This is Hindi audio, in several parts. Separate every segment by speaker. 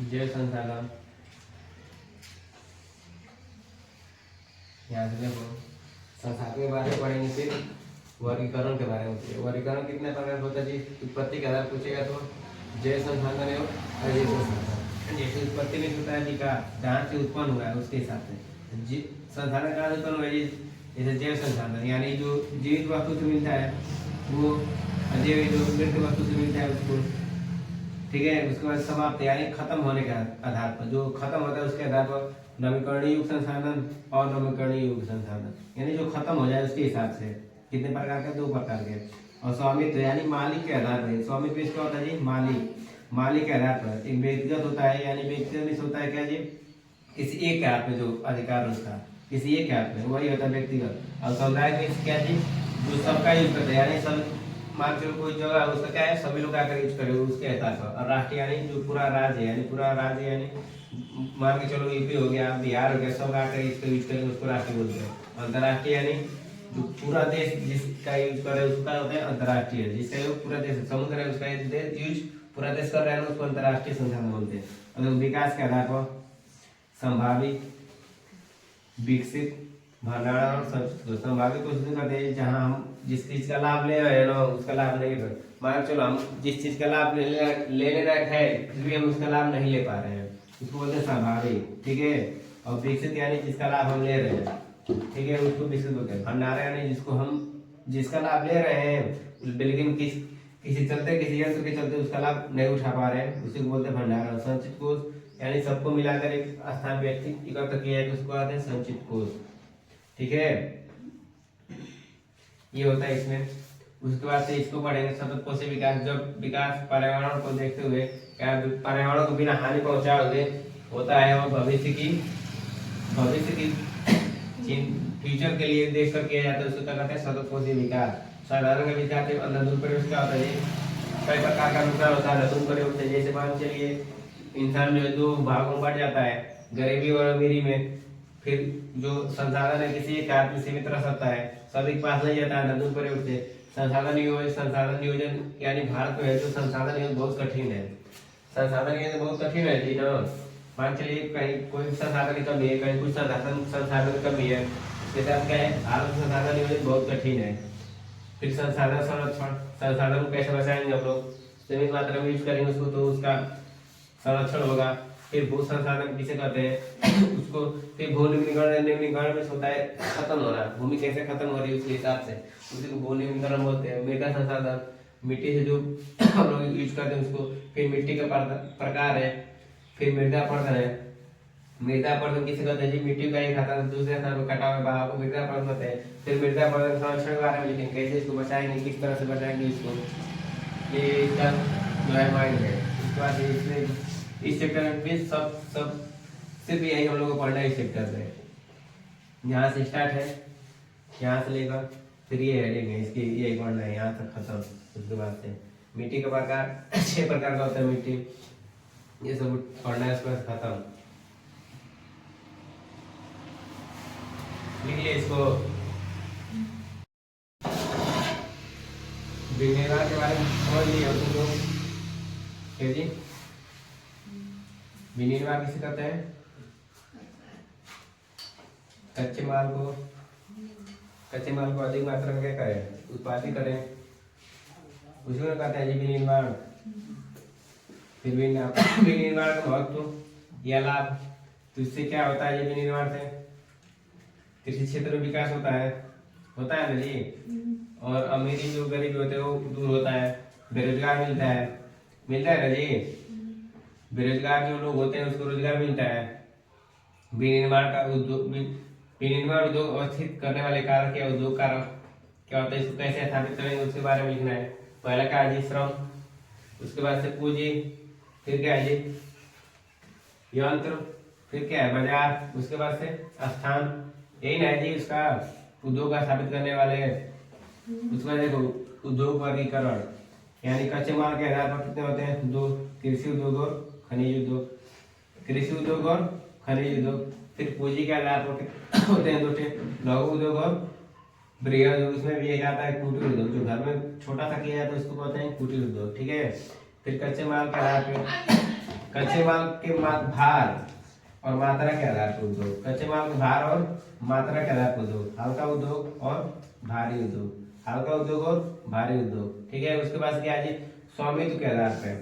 Speaker 1: जैव संसाधन। यहाँ से देखो संसाधन के बारे में पढ़ेंगे, फिर वर्गीकरण के बारे में। वर्गीकरण कितने प्रकार होता है जी? उत्पत्ति के आधार पूछेगा तो जैव संसाधन एवं अजैव संसाधन। जैसे उत्पत्ति में होता है जी का जहाँ से उत्पन्न हुआ है उसके हिसाब से। जी संसाधन कहाँ से उत्पन्न हुआ है जी? जैसे जैव संसाधन यानी जो जीवित वस्तु से मिलता है वो, अजैव जो मृत वस्तु से मिलता है उसको, ठीक है। उसके बाद समाप्त यानी खत्म होने के आधार पर, जो खत्म होता है उसके आधार पर नवीकरणीय युग संसाधन और नवीकरणीय युग संसाधन, यानी जो खत्म हो जाए उसके हिसाब से। कितने प्रकार के? 2 प्रकार के। और स्वामित्व यानी मालिक के आधार पर। स्वामित्व इसका होता है जी मालिक के आधार पर। एक व्यक्तिगत होता है, यानी व्यक्तिगत होता है क्या जी? किसी एक के हाथ में जो अधिकार उसका, किसी एक के हाथ में, वही होता है व्यक्तिगत। और समुदाय में क्या जी? जो सबका यूज करता है, यानी सब मान चलो कोई जगह उसका क्या है, सभी लोग आकर यूज करें उसके आधार पर। और राष्ट्रीय यानी जो पूरा राज्य, यानी पूरा राज्य यानी मान के चलो यूपी हो गया, बिहार हो गया, सब आकर इसका यूज करेंगे, उसको राष्ट्रीय बोलते हैं। अंतर्राष्ट्रीय यानी जो पूरा देश जिसका यूज करे उसका होता है अंतर्राष्ट्रीय। जिसका यूज पूरा देश, समुद्र है उसका यूज पूरा देश कर रहा है ना, उसको अंतर्राष्ट्रीय संसाधन बोलते हैं। और विकास के आधार पर संभावित, विकसित, भंडारण और संभावित को कहते हैं जहाँ हम जिस चीज का लाभ ले रहे हैं ना उसका लाभ नहीं ले। मान चलो हम जिस चीज का लाभ लेने लायक है फिर भी हम उसका लाभ नहीं ले पा रहे हैं, उसको बोलते हैं स्वाभाविक, ठीक है। और विकसित यानी जिसका लाभ हम ले रहे हैं, ठीक है, उसको विकसित बोलते हैं। भंडारण यानी जिसको हम जिसका लाभ ले रहे हैं लेकिन किसी यंत्र के चलते उसका लाभ नहीं उठा पा रहे हैं, उसी को बोलते हैं भंडारण। संचित कोष यानी सबको मिलाकर एक स्थान व्यक्ति एकत्र किया है, उसको कहते हैं संचित कोष, ठीक है। ये होता है इसमें। उसके बाद से इसको पढ़ेंगे सतत कोषीय विकास। जब विकास पर्यावरण को देखते हुए, क्या पर्यावरण को बिना हानि पहुंचाए हुए होता है और भविष्य की फ्यूचर के लिए देख कर किया जाता है, उसको कहते हैं सतत कोषीय विकास। साधारण का विकास अंधाधुंध प्रयोग क्या होता है? कई प्रकार का नुकसान होता है अंधाधुंध प्रयोग से। जैसे मान चलिए इंसान जो है 2 भागों में बढ़ जाता है, गरीबी और अमीरी में। फिर जो संसाधन है किसी एक हाथ में सीमित रह सकता है, सभी के पास नहीं जाता है अंधाधुंध प्रयोग से। संसाधन नियोजन यानी भारत में है जो संसाधन नियोजन बहुत कठिन है। संसाधन नियोजन बहुत कठिन है जी ना। मान चलिए कहीं कोई संसाधन की कमी है, कहीं कुछ संसाधन की कमी है, इसके साथ क्या है, भारत में संसाधन नियोजन बहुत कठिन है। फिर संसाधन संरक्षण, संसाधन को कैसे बचाएंगे हम लोग? सीमित मात्रा में यूज करेंगे उसको तो उसका संरक्षण होगा। फिर भू संसाधन किसे कहते हैं उसको, फिर भू निम्नीकरण में होता है खत्म होना, भूमि कैसे खत्म हो रही है उसके हिसाब से, उसी को भू निम्नीकरण बोलते हैं। मृदा संसाधन, मिट्टी से जो हम लोग यूज करते हैं उसको। फिर मिट्टी का प्रकार है। फिर मृदा अपरदन है। मृदा अपरदन किसे कहते हैं जी? मिट्टी का एक स्थान दूसरे स्थान पर कटा हुआ भाग को मृदा अपरदन कहते हैं। फिर मृदा अपरदन संरक्षण के बारे में लिखेंगे, कैसे इसको बचाएंगे, किस तरह से बचाएंगे इसको, ये इसका जो है माइंड है। उसके बाद इसमें इस चैप्टर में भी सब सिर्फ यही हम लोग को पढ़ना है इस चैप्टर में। यहाँ से स्टार्ट है, यहाँ से लेकर फिर ये हेडिंग है इसकी, यही पढ़ना है यहाँ तक खत्म। उसके बाद से मिट्टी का प्रकार 6 प्रकार का होता है मिट्टी, ये सब पढ़ना है, उसके बाद खत्म। लिख लिए इसको। विनिर्माण के बारे में समझ लिए हम तुम लोग, क्या जी? विनिर्माण किसे कहते हैं? कच्चे माल को अधिक मात्रा में क्या करें, उत्पादित करें, उसी को कहते हैं जी विनिर्माण। फिर विनिर्माण का महत्व या लाभ, तो इससे क्या होता है ये विनिर्माण से? कृषि क्षेत्र में विकास होता है ना जी। और अमीरी जो गरीबी होते हैं वो दूर होता है, बेरोजगार मिलता है ना जी। बेरोजगार जो लोग होते हैं उसको रोजगार मिलता है। विनिर्माण उद्योग अवस्थित करने वाले कारक या उद्योग कारक क्या होता है, इसको कैसे स्थापित करेंगे उसके बारे में लिखना है। पहला क्या है जी? श्रम, उसके बाद से पूंजी, फिर क्या है जी? यंत्र, फिर क्या है? बाजार, उसके बाद से स्थान, यही ना है जी उसका उद्योग का स्थापित करने वाले। उसके बाद देखो उद्योग वर्गीकरण, यानी कच्चे माल के आधार पर कितने होते हैं? 2, कृषि उद्योग और खनिज उद्योग। कृषि उद्योग और खनिज उद्योग। फिर पूंजी के आधार पर होते हैं 2 लघु उद्योग और बृहद उद्योग। उसमें भी एक आता है कुटीर उद्योग, जो घर में छोटा सा किया जाता है उसको कहते हैं कुटीर उद्योग, ठीक है। फिर कच्चे माल के आधार पर कच्चे माल के भार और मात्रा के आधार पर उद्योग, कच्चे माल के भार और मात्रा के आधार पर उद्योग, हल्का उद्योग और भारी उद्योग, हल्का उद्योग और भारी उद्योग। ठीक है, उसके बाद क्या है जी, स्वामित्व के आधार पर,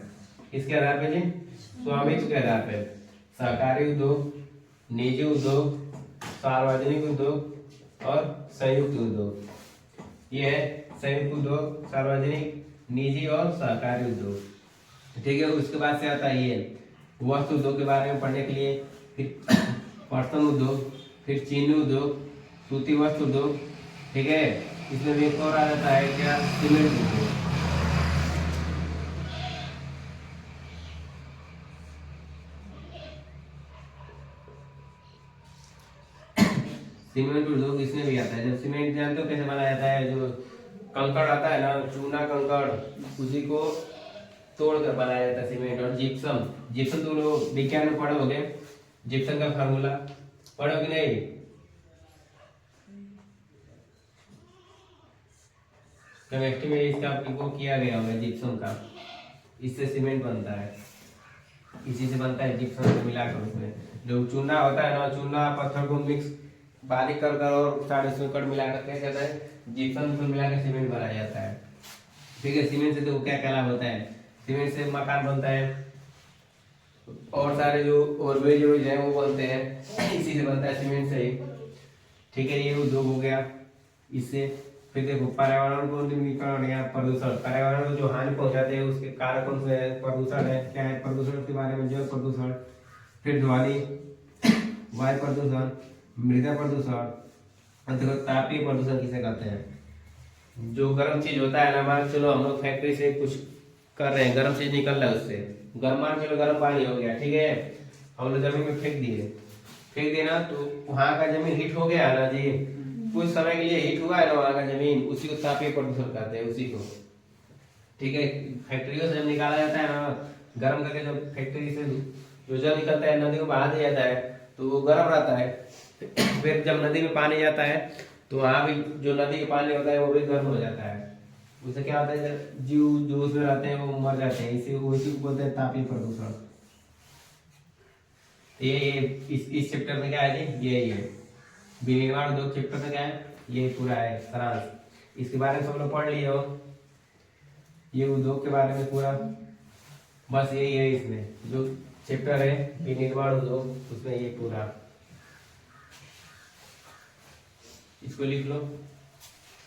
Speaker 1: किसके आधार पर जी, स्वामित्व के आधार पर, सहकारी उद्योग, निजी उद्योग, सार्वजनिक उद्योग और संयुक्त उद्योग। ये है संयुक्त उद्योग, सार्वजनिक, निजी और सहकारी उद्योग। ठीक है, उसके बाद से आता है ये वस्त्र उद्योग के बारे में पढ़ने के लिए, फिर पटसन उद्योग, फिर चीनी उद्योग, सूती वस्त्र उद्योग। ठीक है, इसमें भी एक और आ जाता है क्या, सीमेंट उद्योग। सीमेंट उद्योग इसमें भी आता है। जब सीमेंट जानते हो कैसे बनाया जाता है, जो कंकड़ आता है ना, चूना कंकड़, उसी को तोड़ कर बनाया जाता है सीमेंट। और जिप्सम, जिप्सम तुम लोग विज्ञान में पढ़ोगे, जिप्सम का फार्मूला पढ़ो कि नहीं, केमिस्ट्री में इसका वो किया गया होगा जिप्सम का, इससे सीमेंट बनता है, इसी से बनता है जिप्सम को मिलाकर। उसमें जो चूना होता है ना, चूना पत्थर को मिक्स बारीक कर कर और सारे उसमें कट मिलाकर क्या कहता है, जिप्सम को मिलाकर सीमेंट बनाया जाता है। ठीक है, सीमेंट से देखो क्या क्या लाभ होता है, सीमेंट से मकान बनता है और सारे जो और भी जो है वो बनते हैं, इसी से बनता है सीमेंट से ही। ठीक है, ये उद्योग हो गया इससे। फिर देखो पर्यावरण को न्यूनीकरण या प्रदूषण, पर्यावरण को जो हानि पहुंचाते हैं उसके कारक कौन से है, प्रदूषण है, क्या है प्रदूषण के बारे में, जल प्रदूषण, फिर ध्वनि, वायु प्रदूषण, मृदा प्रदूषण, तापीय प्रदूषण किसे कहते हैं। जो गर्म चीज होता है ना, मान चलो हम लोग फैक्ट्री से कुछ कर रहे हैं, गर्म चीज निकल रहा है उससे, मान चलो गर्म पानी हो गया, ठीक है, हम लोग जमीन में फेंक दिए ना, तो वहाँ का जमीन हीट हो गया ना जी, कुछ समय के लिए हीट हुआ है ना वहाँ का जमीन, उसी को तापीय प्रदूषण कहते हैं, उसी को। ठीक है, फैक्ट्रियों से जब निकाला जाता है ना, गर्म करके जब फैक्ट्री से जो जल निकलता है नदी को बहा दिया जाता है, तो वो गर्म रहता है। फिर जब नदी में पानी जाता है तो वहाँ भी जो नदी का पानी होता है वो भी गर्म हो जाता है। उससे क्या होता है, जीव जो उसमें रहते हैं वो मर जाते हैं, इसी को बोलते हैं तापीय प्रदूषण। ये इस चैप्टर में क्या है जी, ये विनिर्माण उद्योग चैप्टर में क्या है, ये पूरा है सारांश। इसके बारे में सब लोग पढ़ लिए हो, ये उद्योग के बारे में पूरा, बस यही है इसमें जो चैप्टर है विनिर्माण उद्योग, उसमें ये पूरा, इसको लिख लो।